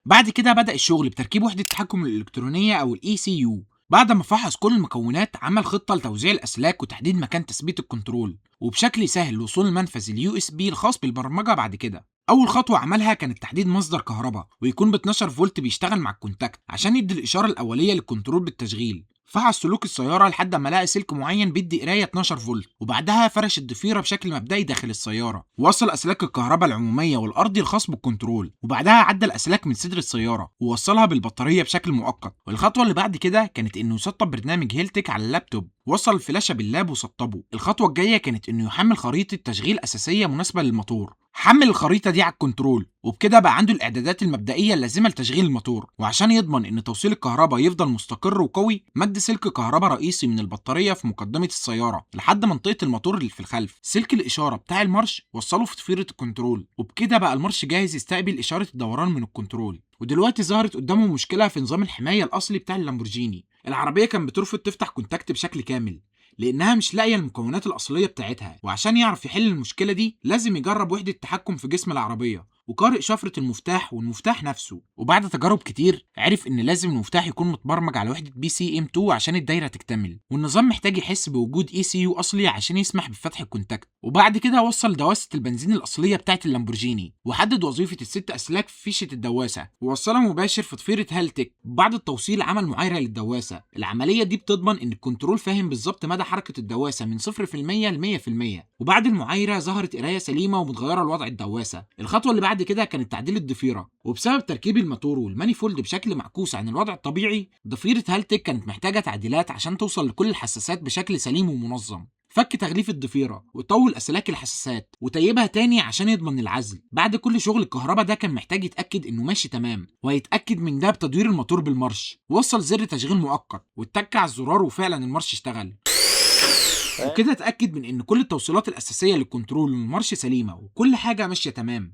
بعد كده بدأ الشغل بتركيب وحدة التحكم الإلكترونية أو ال ECU. بعد ما فحص كل المكونات عمل خطة لتوزيع الأسلاك وتحديد مكان تثبيت الكنترول، وبشكل يسهل وصول المنفذ ال USB الخاص بالبرمجة. بعد كده أول خطوة عملها كانت تحديد مصدر كهرباء ويكون ب 12 فولت بيشتغل مع الكونتاكت عشان يدي الإشارة الأولية للكنترول بالتشغيل. فحص سلوك السيارة لحد ما لقى سلك معين بيدي قراية 12 فولت، وبعدها فرش الضفيرة بشكل مبدئي داخل السيارة، ووصل أسلاك الكهرباء العمومية والأرضي الخاص بالكنترول، وبعدها عدى الأسلاك من صدر السيارة ووصلها بالبطارية بشكل مؤقت. والخطوة اللي بعد كده كانت إنه يسطب برنامج هيلتك على اللابتوب، وصل الفلاشة باللاب وسطبه. الخطوة الجاية كانت إنه يحمل خريطة تشغيل أساسية مناسبة للموتور. حمل الخريطة دي على الكنترول، وبكده بقى عنده الإعدادات المبدئية اللازمة لتشغيل الموتور. وعشان يضمن إن توصيل الكهرباء يفضل مستقر وقوي، مد سلك كهرباء رئيسي من البطارية في مقدمة السيارة لحد منطقة الموتور اللي في الخلف. سلك الإشارة بتاع المارش وصله في ضفيرة الكنترول، وبكده بقى المارش جاهز يستقبل إشارة الدوران من الكنترول. ودلوقتي ظهرت قدامه مشكلة في نظام الحماية الأصلي بتاع اللامبورجيني. العربية كان بترفض تفتح كونتاكت بشكل كامل لأنها مش لاقية المكونات الأصلية بتاعتها، وعشان يعرف يحل المشكلة دي لازم يجرب وحدة تحكم في جسم العربية وقارئ شفرة المفتاح والمفتاح نفسه. وبعد تجارب كتير عرف إن لازم المفتاح يكون متبرمج على وحدة BCM2 عشان الدايرة تكتمل، والنظام محتاج يحس بوجود ECU أصلي عشان يسمح بفتح الكونتاكت. وبعد كده وصل دواسة البنزين الأصلية بتاعت اللامبورجيني، وحدد وظيفة الست أسلاك في فيشة الدواسة ووصلها مباشر في ضفيرة هالتك. بعد التوصيل عمل معايرة للدواسة. العملية دي بتضمن إن الكنترول فاهم بالظبط مدى حركة الدواسة من 0% ل 100%. وبعد المعايرة ظهرت قراية سليمة ومتغيرة لوضع الدواسة. الخطوة اللي بعد كده كانت تعديل الضفيرة، وبسبب تركيب الماتور والمانيفولد بشكل معكوس عن الوضع الطبيعي، ضفيرة هالتك كانت محتاجة تعديلات عشان توصل لكل الحساسات بشكل سليم ومنظم. فك تغليف الضفيرة وطول أسلاك الحساسات وطيبها تاني عشان يضمن العزل. بعد كل شغل الكهرباء ده كان محتاج يتأكد إنه ماشي تمام، وهيتأكد من ده بتدوير الموتور بالمارش. وصل زر تشغيل مؤقت واتك على الزرار وفعلا المارش اشتغل. وكده اتأكد من إن كل التوصيلات الأساسية للكنترول والمارش سليمة وكل حاجة ماشية تمام.